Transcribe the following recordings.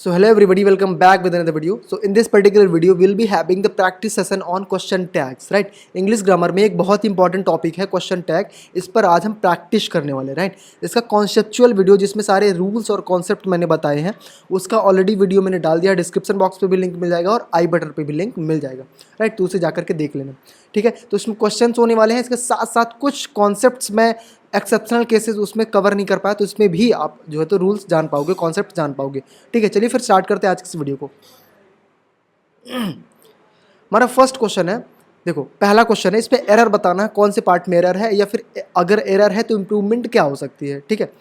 So hello everybody, welcome back with another video. So in this particular video we'll be having the practice session on question tags, right? English grammar में एक बहुत important topic है question tag. इस पर आज हम practice करने वाले, राइट? इसका कॉन्सेप्चुअल वीडियो जिसमें सारे रूल्स और कॉन्सेप्ट मैंने बताए हैं उसका ऑलरेडी वीडियो मैंने डाल दिया. डिस्क्रिप्शन बॉक्स पे भी लिंक मिल जाएगा और आई बटन पे भी लिंक मिल जाएगा, राइट? तो उसे जाकर के देख लेना, ठीक है? तो इसमें क्वेश्चन होने वाले हैं, इसके साथ साथ कुछ कॉन्सेप्ट्स में एक्सेप्शनल केसेस उसमें कवर नहीं कर पाया, तो इसमें भी आप जो है तो रूल्स जान पाओगे, कॉन्सेप्ट जान पाओगे, ठीक है? चलिए फिर स्टार्ट करते हैं आज की इस वीडियो को. हमारा फर्स्ट क्वेश्चन है, देखो पहला क्वेश्चन है, इस पे एरर बताना है, कौन से पार्ट में एरर है या फिर अगर एरर है तो इम्प्रूवमेंट क्या हो सकती है, ठीक है?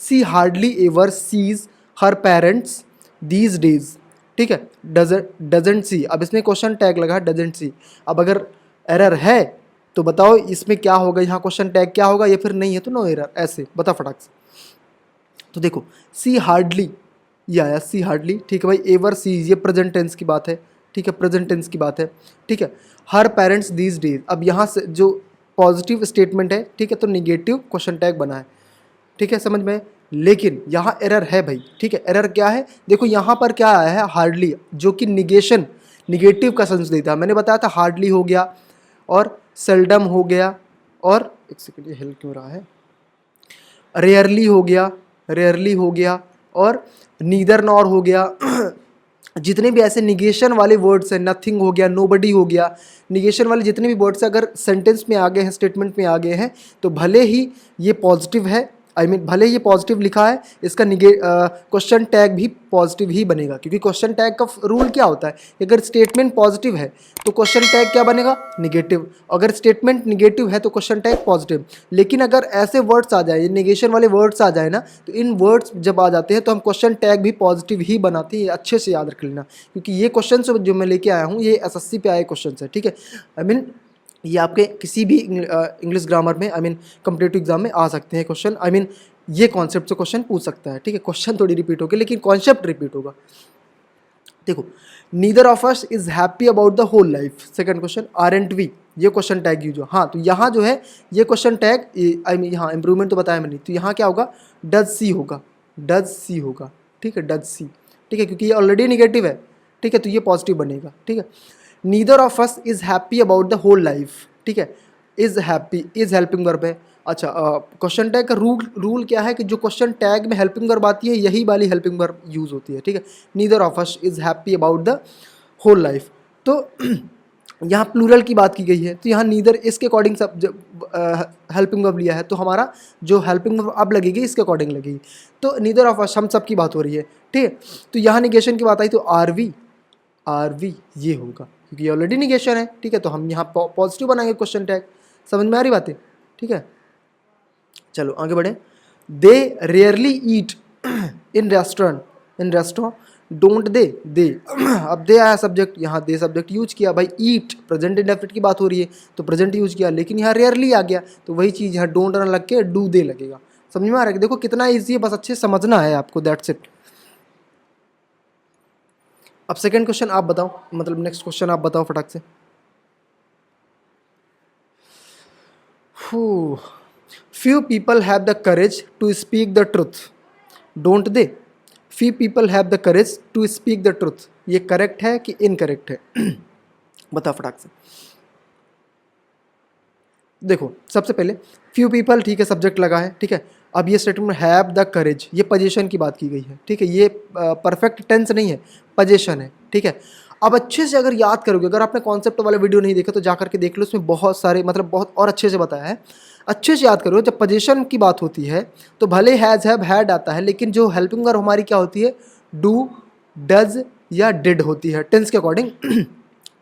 She hardly ever sees her parents these days, ठीक है? Doesn't she. अब इसमें क्वेश्चन टैग लगा डजंट सी. अब अगर एरर है तो बताओ इसमें क्या होगा, यहाँ क्वेश्चन टैग क्या होगा, या फिर नहीं है तो नो एरर, ऐसे बता फटाक से. तो देखो सी हार्डली ये आया, सी हार्डली, ठीक है भाई. एवर सीज ये प्रेजेंट टेंस की बात है, ठीक है? प्रेजेंट टेंस की बात है, ठीक है? हर पेरेंट्स दीज डेज, अब यहाँ से जो पॉजिटिव स्टेटमेंट है, ठीक है, तो निगेटिव क्वेश्चन टैग बना है, ठीक है? समझ में? लेकिन यहाँ एरर है भाई, ठीक है? एरर क्या है? देखो यहाँ पर क्या आया है, हार्डली, जो कि निगेशन निगेटिव का सेंस देता है. मैंने बताया था हार्डली हो गया और सेल्डम हो गया और एक सेकंड ये हिल क्यों रहा है, रेयरली हो गया, रेयरली हो गया और नीदर नॉर हो गया. जितने भी ऐसे निगेशन वाले वर्ड्स हैं, नथिंग हो गया, नोबडी हो गया, निगेशन वाले जितने भी वर्ड्स अगर सेंटेंस में आ गए हैं, स्टेटमेंट में आ गए हैं, तो भले ही ये पॉजिटिव है, भले ही ये पॉजिटिव लिखा है, इसका क्वेश्चन टैग भी पॉजिटिव ही बनेगा, क्योंकि क्वेश्चन टैग का रूल क्या होता है, अगर स्टेटमेंट पॉजिटिव है तो क्वेश्चन टैग क्या बनेगा, निगेटिव. अगर स्टेटमेंट निगेटिव है तो क्वेश्चन टैग पॉजिटिव. लेकिन अगर ऐसे वर्ड्स आ जाए, निगेशन वाले वर्ड्स आ जाए ना, तो इन वर्ड्स जब आ जाते हैं तो हम क्वेश्चन टैग भी पॉजिटिव ही बनाते हैं. ये अच्छे से याद रख लेना, क्योंकि ये क्वेश्चन जो मैं लेके आया हूँ ये एसएससी पे आए क्वेश्चन है, ठीक है? ये आपके किसी भी इंग्लिश ग्रामर में कम्पिटेटिव एग्जाम में आ सकते हैं क्वेश्चन. ये कॉन्सेप्ट से क्वेश्चन पूछ सकता है, ठीक है? क्वेश्चन थोड़ी रिपीट होगी लेकिन कॉन्सेप्ट रिपीट होगा. देखो, neither of us is happy about the whole life. Second question, aren't we, ये क्वेश्चन टैग यूज हो. हाँ, तो यहाँ जो है ये क्वेश्चन टैग यहाँ इंप्रूवमेंट तो बताया मैंने, तो यहाँ क्या होगा, डज सी होगा, डज सी होगा, ठीक है? डज सी, ठीक है, क्योंकि ये ऑलरेडी निगेटिव है, ठीक है? तो ये पॉजिटिव बनेगा, ठीक है? Neither of us is happy about the whole life, ठीक है? Is happy, is helping verb है. अच्छा, क्वेश्चन टैग का रूल क्या है कि जो क्वेश्चन टैग में हेल्पिंग वर्ब आती है यही वाली हेल्पिंग वर्ब यूज होती है, ठीक है? Neither of us is happy about the whole life. तो यहाँ प्लूरल की बात की गई है, तो यहाँ नीदर इसके अकॉर्डिंग सब हेल्पिंग वर्ब लिया है, तो हमारा जो हेल्पिंग वर्ब अब लगेगी इसके अकॉर्डिंग लगेगी. तो नीदर ऑफ अस, हम सब की बात हो रही है, ठीक है? तो यहाँ निगेशन की बात आई तो आर वी ये होगा, क्योंकि ये ऑलरेडी निगेशन है, ठीक है? तो हम यहाँ पॉजिटिव बनाएंगे क्वेश्चन टैग. समझ में आ रही बातें, ठीक है? चलो आगे बढ़े. They rarely eat in restaurant don't they. अब दे आया सब्जेक्ट, यहाँ दे सब्जेक्ट यूज किया भाई. ईट प्रेजेंट इंडेफिनिट की बात हो रही है तो प्रेजेंट यूज किया, लेकिन यहाँ रेयरली आ गया तो वही चीज़ यहाँ डोंट ना लग के डू दे लगेगा. समझ में आ रहा है? देखो कितना ईजी है, बस अच्छे समझना है आपको, दैट्स इट. अब सेकंड क्वेश्चन आप बताओ, नेक्स्ट क्वेश्चन आप बताओ फटाक से. Few people have the courage to speak the truth, don't they? Few people have the courage to speak the truth. ये करेक्ट है कि इनकरेक्ट है? बता फटाक से. देखो सबसे पहले फ्यू पीपल, ठीक है, सब्जेक्ट लगा है, ठीक है? अब ये स्टेटमेंट हैव द करेज, ये पोजीशन की बात की गई है, ठीक है? ये परफेक्ट टेंस नहीं है, पोजीशन है, ठीक है? अब अच्छे से अगर याद करोगे, अगर आपने कॉन्सेप्ट वाला वीडियो नहीं देखा तो जा करके देख लो, उसमें बहुत सारे बहुत और अच्छे से बताया है. अच्छे से याद करो, जब पोजीशन की बात होती है तो भले हैज़ हैव हैड आता है, लेकिन जो हेल्पिंग वर्ब हमारी क्या होती है, डू, डज या डिड होती है टेंस के अकॉर्डिंग.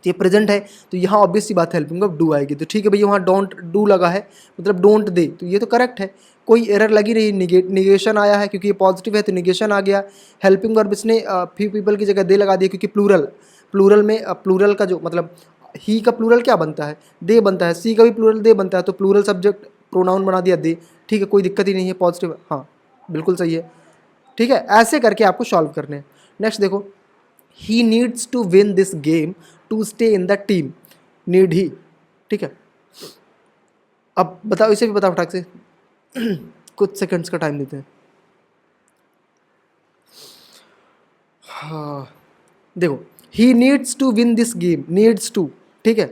ये प्रेजेंट है तो यहाँ ऑब्वियस सी बात है हेल्पिंग वर्ब डू आएगी, तो ठीक है भैया, वहाँ डोंट डू लगा है मतलब डोंट दे, तो ये तो करेक्ट है, कोई एरर लगी नहीं. निगेशन आया है क्योंकि ये पॉजिटिव है तो निगेशन आ गया. हेल्पिंग वर्ब इसने फ्यू पीपल की जगह दे लगा दिया, क्योंकि प्लूरल में प्लूरल का जो ही का प्लूरल क्या बनता है, दे बनता है. सी का भी प्लूरल दे बनता है, तो प्लूरल सब्जेक्ट प्रोनाउन बना दिया दे, ठीक है? कोई दिक्कत ही नहीं है, पॉजिटिव, हाँ बिल्कुल सही है, ठीक है? ऐसे करके आपको सॉल्व करने हैं. नेक्स्ट देखो, he needs to win this game to stay in the team. Need he, ठीक है? अब बताओ, इसे भी बताओ फटाक से. कुछ सेकंड्स का टाइम देते हैं. हाँ देखो, he needs to win this game, needs to, ठीक है,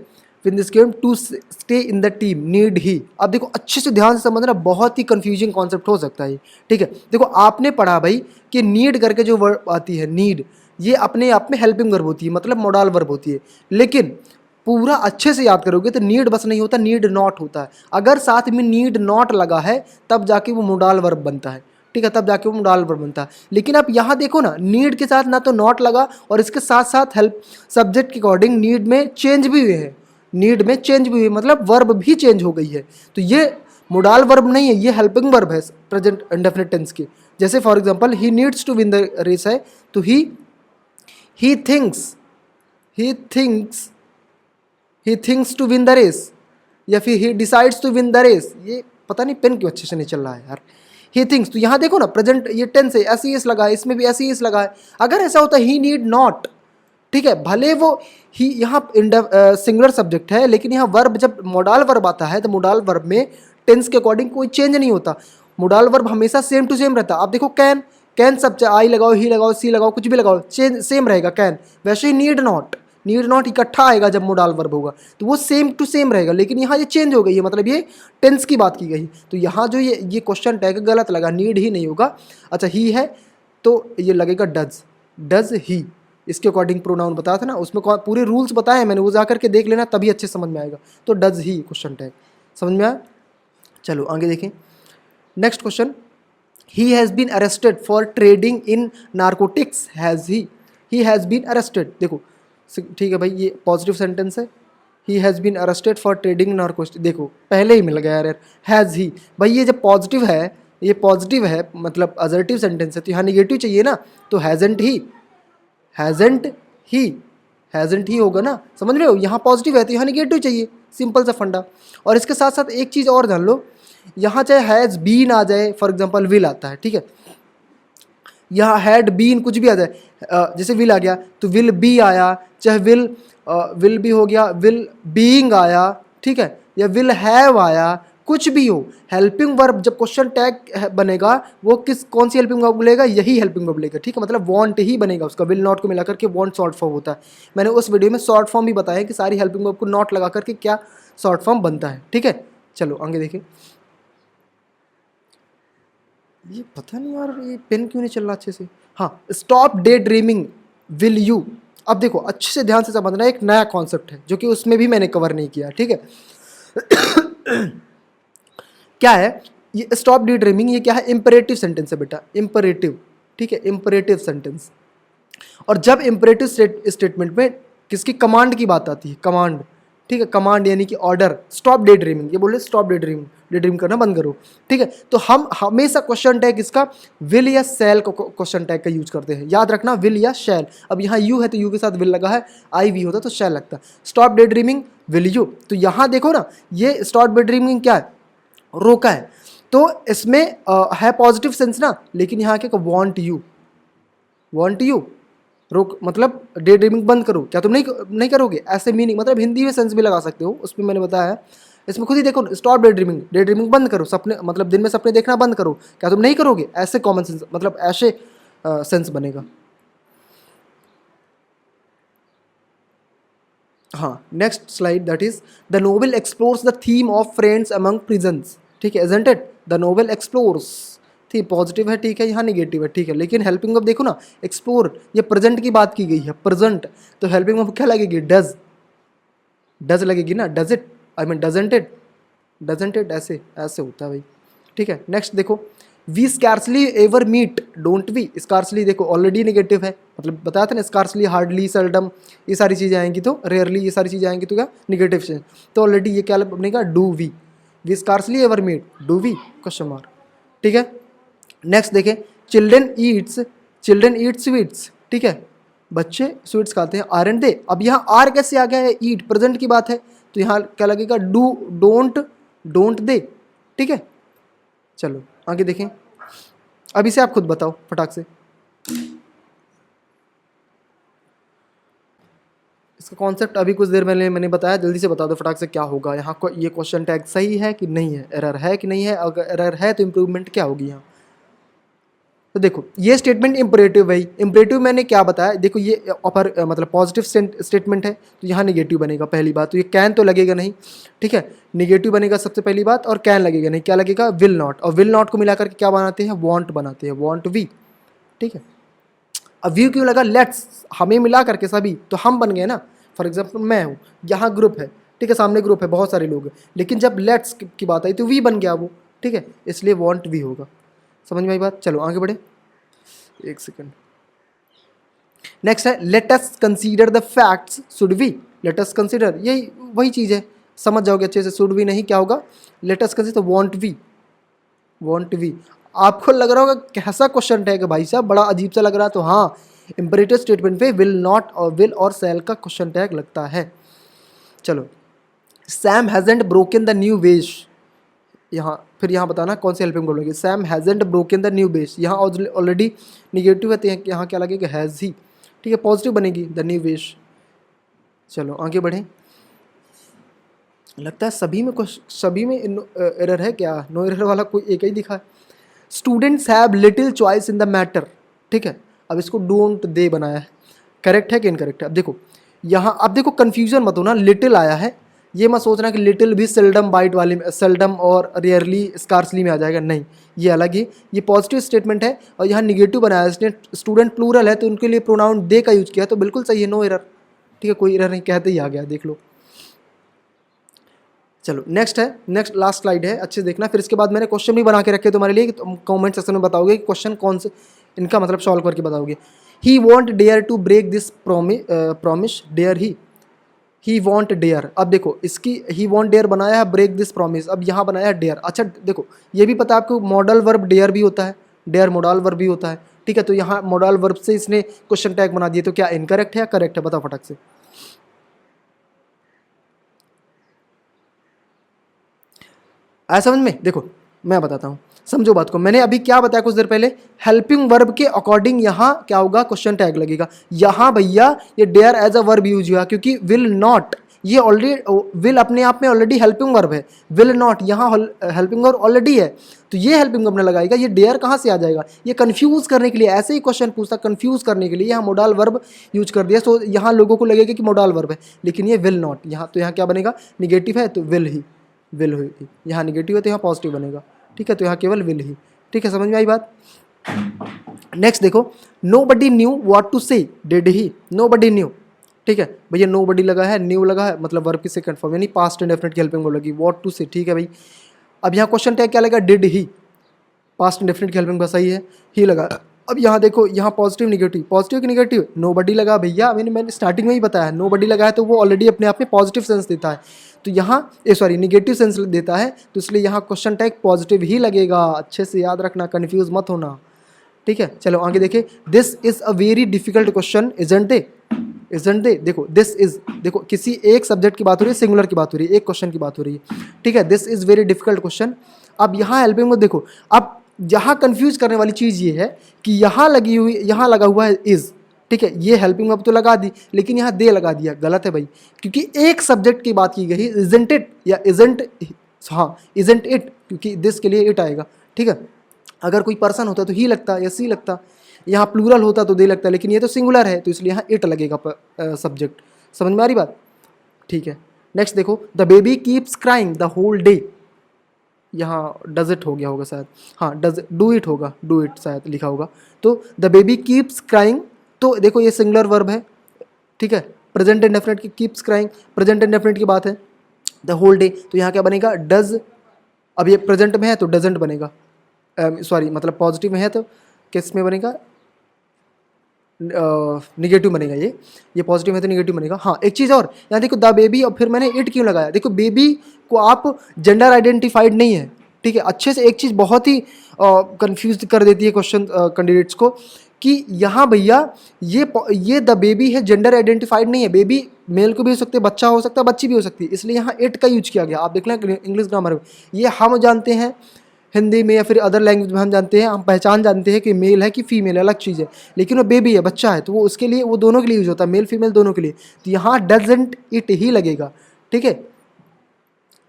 win this game to stay in the team, need he. अब देखो अच्छे से ध्यान से समझना, बहुत ही कंफ्यूजिंग कॉन्सेप्ट हो सकता है, ठीक है। देखो आपने पढ़ा भाई कि नीड करके जो वर्ड आती है नीड, ये अपने आप में हेल्पिंग वर्ब होती है, मतलब मोडाल वर्ब होती है। लेकिन पूरा अच्छे से याद करोगे तो नीड बस नहीं होता, नीड नॉट होता है। अगर साथ में नीड नॉट लगा है तब जाके वो मोडाल वर्ब बनता है, ठीक है, तब जाके वो मोडाल वर्ब बनता है। लेकिन आप यहाँ देखो ना, नीड के साथ ना तो नॉट लगा और इसके साथ साथ हेल्प सब्जेक्ट के अकॉर्डिंग नीड में चेंज भी हुए हैं, नीड में चेंज भी हुई, मतलब वर्ब भी चेंज हो गई है। तो ये मोडाल वर्ब नहीं है, ये हेल्पिंग वर्ब है प्रेजेंट इंडेफिनिट टेंस के। जैसे for example he needs to win the race है, तो he thinks he thinks he thinks to win the race, या फिर he decides to win the race. ये पता नहीं पेन क्यों अच्छे से नहीं चल रहा है यार। ही थिंक्स, तो यहाँ देखो ना प्रेजेंट ये टेंस है, ऐसे एस लगा है, इसमें भी ऐसे एस लगा है। अगर ऐसा होता ही नीड नॉट, ठीक है, भले वो ही यहाँ सिंगुलर सब्जेक्ट है, लेकिन यहाँ वर्ब जब मोडाल वर्ब आता है तो मोडाल वर्ब में टेंस के अकॉर्डिंग कोई चेंज नहीं होता, मोडाल वर्ब हमेशा सेम टू सेम रहता है। आप देखो कैन, कैन सब आई लगाओ, ही लगाओ, सी लगाओ, कुछ भी लगाओ, चेंज सेम रहेगा कैन। वैसे ही नीड नॉट, नीड नॉट इकट्ठा आएगा जब मोडाल वर्ब होगा तो वो सेम टू सेम रहेगा, लेकिन यहाँ ये चेंज हो गई है, मतलब ये टेंस की बात की गई। तो यहाँ जो ये क्वेश्चन टैग गलत लगा, नीड ही नहीं होगा। अच्छा ही है तो ये लगेगा डज, डज ही, इसके अकॉर्डिंग प्रोनाउन बताया था ना, उसमें पूरे रूल्स बताए हैं मैंने, वो जा करके देख लेना तभी अच्छे समझ में आएगा। तो डज ही क्वेश्चन टैग समझ में आया। चलो आगे देखें next question, he has been arrested for trading in narcotics, has he has been arrested. देखो ठीक है भाई, ये पॉजिटिव सेंटेंस है, he has been arrested for trading in narcotics. देखो पहले ही मिल गया यार, हैज़ ही। भाई ये जब पॉजिटिव है, ये पॉजिटिव है मतलब असर्टिव सेंटेंस है, तो यहाँ निगेटिव चाहिए ना, तो हैज़ेंट ही, हैज़ेंट ही, हैज़ेंट ही होगा ना, समझ रहे हो। यहाँ पॉजिटिव है तो यहाँ निगेटिव चाहिए, सिंपल सा फंडा। और इसके साथ साथ एक चीज़ और जान लो, यहाँ चाहे हैज़ बीन आ जाए, फॉर एग्जांपल विल आता है, ठीक है, यहाँ हैड बीन कुछ भी आ जाए, जैसे विल आ गया तो विल बी आया, चाहे विल बी हो गया, विल बीइंग आया, ठीक है, या विल हैव आया, कुछ भी हो। हेल्पिंग वर्ब जब क्वेश्चन टैग बनेगा वो कौन सी हेल्पिंग वर्ब लेगा, यही हेल्पिंग वर्ब लेगा, ठीक है, मतलब वांट ही बनेगा उसका, विल नॉट को मिला करके वांट शॉर्ट फॉर्म होता है। मैंने उस वीडियो में शॉर्ट फॉर्म भी बताया कि सारी हेल्पिंग वर्ब को नॉट लगा करके क्या शॉर्ट फॉर्म बनता है, ठीक है। चलो आगे देखिए, ये पता नहीं यार ये पेन क्यों नहीं चल रहा अच्छे से। हाँ, stop day dreaming will you. अब देखो अच्छे से ध्यान से समझना, एक नया कॉन्सेप्ट है जो कि उसमें भी मैंने कवर नहीं किया, ठीक है। क्या है ये स्टॉप डे ड्रीमिंग, ये क्या है, इंपरेटिव सेंटेंस है बेटा, इंपरेटिव, ठीक है, इंपरेटिव सेंटेंस। और जब इंपरेटिव स्टेटमेंट में किसकी कमांड की बात आती है, कमांड, ठीक है, कमांड यानी कि ऑर्डर, स्टॉप डे ड्रीमिंग, ये बोले stop day dreaming, day dream करना बंद करो, ठीक है। तो हम हमेशा क्वेश्चन टैग इसका विल या शैल को क्वेश्चन टैग का यूज करते हैं, याद रखना विल या शैल। अब यहाँ यू है तो यू के साथ विल लगा है, आई वी होता तो शैल लगता। Stop day dreaming will you, तो यहाँ देखो ना ये स्टॉप डे ड्रीमिंग क्या है, रोका है, तो इसमें है पॉजिटिव सेंस ना, लेकिन यहाँ क्या वांट यू, वांट यू रोक, मतलब डे ड्रीमिंग बंद करो, क्या तुम नहीं करोगे, ऐसे मीनिंग, मतलब हिंदी में सेंस भी लगा सकते हो, उसमें मैंने बताया है। इसमें खुद ही देखो, स्टॉप डे ड्रीमिंग बंद करो, सपने मतलब दिन में सपने देखना बंद करो, क्या तुम नहीं करोगे, ऐसे कॉमन सेंस, मतलब ऐसे सेंस बनेगा। हाँ next slide, that is the novel explores the theme of friends among prisons, ठीक है, isn't it, the novel explores, ठीक पॉजिटिव है, ठीक है, यहाँ निगेटिव है, ठीक है, लेकिन हेल्पिंग वर्ब देखो ना, एक्सप्लोर, ये प्रेजेंट की बात की गई है, प्रेजेंट, तो हेल्पिंग वर्ब क्या लगेगी, डज लगेगी ना, does it, I mean doesn't it, ऐसे ऐसे होता है भाई, ठीक है। नेक्स्ट देखो, we scarcely ever meet, don't we, scarcely देखो ऑलरेडी नेगेटिव है, मतलब बताया था ना, स्कार्सली, हार्डली, सेल्डम, ये सारी चीज़ें आएंगी, तो रेयरली, ये सारी चीज़ें आएंगी तो क्या निगेटिव से, तो ऑलरेडी ये क्या बनेगा, do we scarcely ever meet, do we question mark, ठीक है। नेक्स्ट देखें, चिल्ड्रन ईट स्वीट्स, ठीक है, बच्चे स्वीट्स खाते हैं, आर एंड दे। अब यहाँ आर कैसे आ गया है, ईट प्रेजेंट की बात है, तो यहाँ क्या लगेगा, डोंट दे, ठीक है। चलो आगे देखें, अब इसे आप खुद बताओ फटाक से, इसका कॉन्सेप्ट अभी कुछ देर पहले मैंने बताया, जल्दी से बता दो फटाक से क्या होगा यहाँ, ये क्वेश्चन टैग सही है कि नहीं है, एरर है कि नहीं है, अगर एरर है तो इम्प्रूवमेंट क्या होगी यहाँ, तो देखो ये स्टेटमेंट इम्परेटिव है। इम्परेटिव मैंने क्या बताया, देखो ये अपर मतलब पॉजिटिव स्टेटमेंट है तो यहाँ निगेटिव बनेगा पहली बात, तो ये कैन तो लगेगा नहीं, ठीक है, निगेटिव बनेगा सबसे पहली बात, और कैन लगेगा नहीं, क्या लगेगा, विल नॉट, और विल नॉट को मिलाकर के क्या बनाते हैं, वॉन्ट बनाते हैं, वॉन्ट वी, ठीक है। अब वी क्यों लगा, लेट्स, हमें मिला करके सभी तो हम बन गए ना। फॉर एग्जाम्पल मैं हूँ, यहाँ ग्रुप है, ठीक है, सामने ग्रुप है, बहुत सारे लोग हैं, लेकिन जब लेट्स की बात आई तो वी बन गया वो, ठीक है, इसलिए वॉन्ट वी होगा। समझ में आई बात, चलो आगे बढ़े, एक सेकेंड। नेक्स्ट है let us consider the facts, should we, let us consider, यही वही चीज़ है, समझ जाओगे अच्छे से, शुड वी नहीं, क्या होगा, let us consider, won't we, won't we. आपको लग रहा होगा कैसा क्वेश्चन टैग है भाई साहब, बड़ा अजीब सा लग रहा है, तो हाँ, इंपरेटिव स्टेटमेंट पे विल नॉट और विल और सेल का क्वेश्चन टैग लगता है। चलो, Sam हैजेंट broken the new base, यहाँ फिर यहाँ बताना कौन सी हेल्पिंग बोलोगे, Sam हैजेंट broken the new base, यहाँ ऑलरेडी निगेटिव है तो यहाँ क्या लगेगा, हैज़ ही, ठीक है, पॉजिटिव बनेगी द न्यू बेस। चलो आगे बढ़ें, लगता है सभी में एरर है क्या, नो एरर वाला कोई एक ही दिखा है। Students have little choice in the matter, ठीक है, अब इसको डोंट दे बनाया है, करेक्ट है कि इनकरेक्ट है। अब देखो यहाँ, अब देखो कन्फ्यूजन मत होना, लिटिल आया है, ये मत सोचना कि लिटिल भी सेल्डम बाइट वाले में, सेल्डम और रेयरली स्कार्सली में आ जाएगा, नहीं, ये अलग ही, ये पॉजिटिव स्टेटमेंट है, और यहाँ निगेटिव बनाया इसने, स्टूडेंट प्लूरल है तो उनके लिए प्रोनाउन दे का यूज किया, तो बिल्कुल सही है, नो एरर, ठीक है, कोई एरर नहीं, कहते ही आ गया, देख लो। चलो नेक्स्ट है, नेक्स्ट लास्ट स्लाइड है, अच्छे से देखना, फिर इसके बाद मैंने क्वेश्चन भी बना के रखे तुम्हारे लिए, तुम कमेंट सेक्शन में बताओगे कि क्वेश्चन कौन से, इनका मतलब सॉल्व करके बताओगे। He won't dare to break this promise, dare he won't dare, अब देखो इसकी ही वॉन्ट डेयर बनाया है, ब्रेक दिस प्रॉमिस, अब यहाँ बनाया है डेयर। अच्छा देखो ये भी पता है आपको, मॉडल वर्ब डेयर भी होता है, डेयर मॉडल वर्ब भी होता है, ठीक है, तो यहाँ मॉडल वर्ब से इसने क्वेश्चन टैग बना दिए, तो क्या इनकरेक्ट है या करेक्ट है, बताओ फटक से। आया समझ में, देखो मैं बताता हूँ, समझो बात को, मैंने अभी क्या बताया कुछ देर पहले, हेल्पिंग वर्ब के अकॉर्डिंग यहाँ क्या होगा, क्वेश्चन टैग लगेगा। यहाँ भैया ये dare as a verb use हुआ, क्योंकि विल नॉट, ये ऑलरेडी विल अपने आप में ऑलरेडी हेल्पिंग वर्ब है, विल नॉट यहाँ हेल्पिंग वर्ब ऑलरेडी है, तो ये हेल्पिंग वर्ब ने लगाएगा, ये डेयर कहाँ से आ जाएगा, ये कंफ्यूज करने के लिए, ऐसे ही क्वेश्चन पूछता कंफ्यूज करने के लिए यहाँ मोडाल वर्ब यूज कर दिया, तो यहाँ लोगों को लगेगा कि मोडाल वर्ब है, लेकिन ये विल नॉट, यहाँ तो यहाँ क्या बनेगा, निगेटिव है तो विल ही, विल हुई, यहाँ निगेटिव है तो यहाँ पॉजिटिव बनेगा, ठीक है, तो यहाँ केवल विल ही, ठीक है, समझ में आई बात। नेक्स्ट देखो, nobody knew what to say, did he, nobody knew, ठीक है भैया, नो बडी लगा है, न्यू लगा है, मतलब वर्ब की सेकंड फॉर्म, यानी पास्ट इंडेफिनिट की हेल्पिंग वर्ब लगी, व्हाट टू से, ठीक है भाई। अब यहाँ क्वेश्चन टैग क्या लगा, डिड ही, पास्ट इंडेफिनिट की हेल्पिंग बस सही है, ही लगा। अब यहाँ देखो, यहाँ पॉजिटिव निगेटिव, पॉजिटिव की निगेटिव, नो बडी लगा भैया, मैंने स्टार्टिंग में ही बताया, नो बडी लगा है तो वो ऑलरेडी अपने आप में पॉजिटिव सेंस देता है, तो यहाँ सॉरी निगेटिव सेंस देता है, तो इसलिए यहाँ क्वेश्चन टैग पॉजिटिव ही लगेगा, अच्छे से याद रखना, कन्फ्यूज मत होना, ठीक है। चलो आगे देखें, this is a very difficult question, isn't they, isn't they, देखो दिस इज, देखो किसी एक सब्जेक्ट की बात हो रही है, सिंगुलर की बात हो रही है, एक क्वेश्चन की बात हो रही है, ठीक है, this is very difficult question. अब यहाँ हेल्पिंग में देखो, अब यहाँ कंफ्यूज करने वाली चीज़ ये है कि यहाँ लगी हुई, यहाँ लगा हुआ है इज, ठीक है, ये हेल्पिंग वर्ब तो लगा दी, लेकिन यहाँ दे लगा दिया, गलत है भाई, क्योंकि एक सब्जेक्ट की बात की गई, इजंट इट या इजंट, हाँ इजंट इट, क्योंकि दिस के लिए इट आएगा, ठीक है, अगर कोई पर्सन होता तो ही लगता या सी लगता, यहाँ प्लूरल होता तो दे लगता, लेकिन ये तो सिंगुलर है तो इसलिए यहाँ इट लगेगा सब्जेक्ट, समझ में आ रही बात, ठीक है। नेक्स्ट देखो, the baby keeps crying the whole day, यहाँ डज इट हो गया होगा शायद, हाँ डज, डू इट होगा, डू इट शायद लिखा होगा, तो द बेबी कीप्स क्राइंग, तो देखो ये सिंगुलर वर्ब है, ठीक है, प्रेजेंट इंडेफिनिट की, कीप्स क्राइंग प्रेजेंट इंडेफिनिट की बात है, द होल डे, तो यहाँ क्या बनेगा, डज, अब ये प्रेजेंट में है तो डजेंट बनेगा, सॉरी मतलब पॉजिटिव में है तो किस में बनेगा, निगेटिव बनेगा, ये पॉजिटिव है तो निगेटिव बनेगा। हाँ एक चीज़ और, यहाँ देखो द बेबी, और फिर मैंने इट क्यों लगाया, देखो बेबी को आप जेंडर आइडेंटिफाइड नहीं है, ठीक है, अच्छे से, एक चीज़ बहुत ही कंफ्यूज कर देती है क्वेश्चन कैंडिडेट्स को, कि यहाँ भैया ये द बेबी है, जेंडर आइडेंटिफाइड नहीं है, बेबी मेल को भी हो सकते, बच्चा हो सकता है, बच्ची भी हो सकती है, इसलिए यहाँ इट का यूज किया गया, आप देख लें इंग्लिश ग्रामर में, ये हम जानते हैं हिंदी में या फिर अदर लैंग्वेज में हम जानते हैं, हम पहचान जानते हैं कि मेल है कि फीमेल, अलग चीज़ है, लेकिन वो बेबी है, बच्चा है, तो वो उसके लिए, वो दोनों के लिए यूज होता है, मेल फीमेल दोनों के लिए, तो यहाँ डजंट इट ही लगेगा, ठीक है।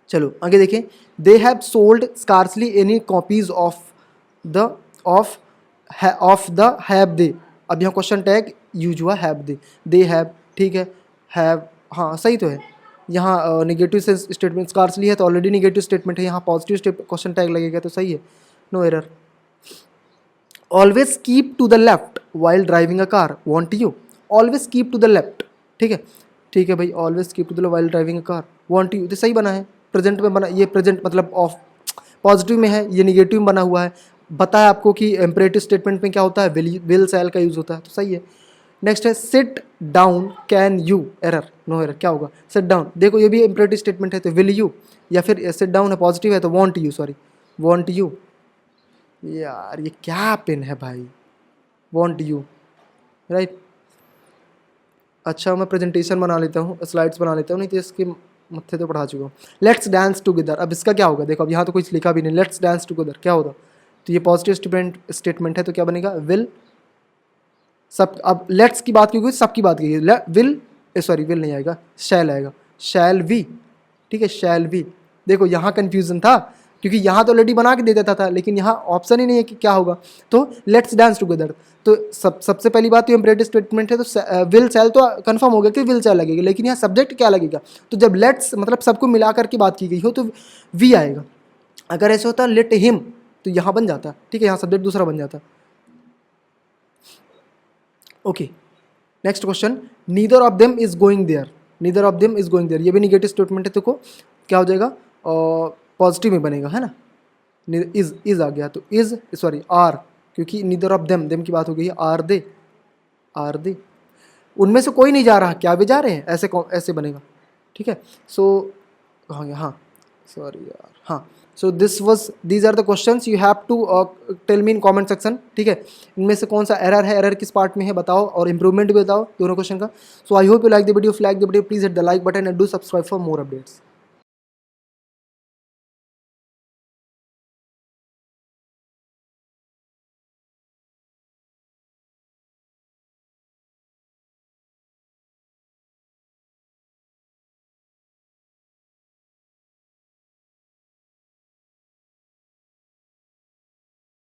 चलो आगे देखें, they have sold scarcely any copies of of the have they, अब यहाँ क्वेश्चन टैग यूज हुआ हैव दे हैव, ठीक है, हैव, हाँ सही तो है। यहाँ नेगेटिव से स्टेटमेंट स्कार्सली है तो ऑलरेडी नेगेटिव स्टेटमेंट है, यहाँ पॉजिटिव क्वेश्चन टैग लगेगा तो सही है, no error. Always keep to the left while driving a car, won't you, always keep to the left, ठीक है भाई, always keep to the while driving a car, won't you, तो सही बना है, प्रेजेंट में बना, ये प्रेजेंट मतलब ऑफ पॉजिटिव में है, ये निगेटिव में बना हुआ है। बताया आपको कि इम्परेटिव स्टेटमेंट में क्या होता है, विल सेल का यूज़ होता है, तो सही है। नेक्स्ट है sit down can you, error, no error, क्या होगा सिट डाउन, देखो ये भी इम्परेटिव स्टेटमेंट है तो विल यू, या फिर सिट डाउन है पॉजिटिव है तो want you, sorry want you, यार ये क्या पेन है भाई, वॉन्ट यू, राइट। अच्छा मैं प्रेजेंटेशन बना लेता हूँ, स्लाइड्स बना लेता हूँ, नहीं तो इसके मत्थे तो पढ़ा चुका हूँ। लेट्स डांस टुगेदर, अब इसका क्या होगा, देखो अब यहाँ तो कुछ लिखा भी नहीं, लेट्स डांस टुगेदर क्या होगा, तो ये पॉजिटिव स्टेटमेंट है तो क्या बनेगा विल, सब, अब लेट्स की बात क्योंकि सबकी बात की विल, सॉरी विल नहीं आएगा, शैल आएगा, शैल वी, ठीक है शैल वी। देखो यहाँ कन्फ्यूजन था क्योंकि यहाँ तो ऑलरेडी बना के दे देता था, लेकिन यहाँ ऑप्शन ही नहीं है कि क्या होगा, तो लेट्स डांस टुगेदर, तो सबसे पहली बात तो इम्परेटिव स्टेटमेंट है तो विल सेल तो कंफर्म हो गया कि विल सेल लगेगा, लेकिन यहाँ सब्जेक्ट क्या लगेगा, तो जब लेट्स मतलब सबको मिला करके बात की गई हो तो वी आएगा। अगर ऐसे होता लेट हिम तो यहाँ बन जाता, ठीक है, यहाँ सब्जेक्ट दूसरा बन जाता। Okay next question, neither of them is going there, neither of them is going there, ये भी निगेटिव स्टेटमेंट है तो को क्या हो जाएगा, पॉजिटिव में बनेगा, है ना, इज आ गया तो इज, सॉरी आर, क्योंकि नीदर ऑफ देम की बात हो गई है, आर दे, उनमें से कोई नहीं जा रहा, क्या वे जा रहे हैं, ऐसे बनेगा, ठीक है। सो हाँ सॉरी यार, हाँ so these are the questions, you have to tell me in comment section, ठीक है, इनमें से कौन सा एरर है, एरर किस पार्ट में है बताओ, और इंप्रूवमेंट भी बताओ दोनों क्वेश्चन का। So I hope you like the video, please hit the like button and do subscribe for more updates.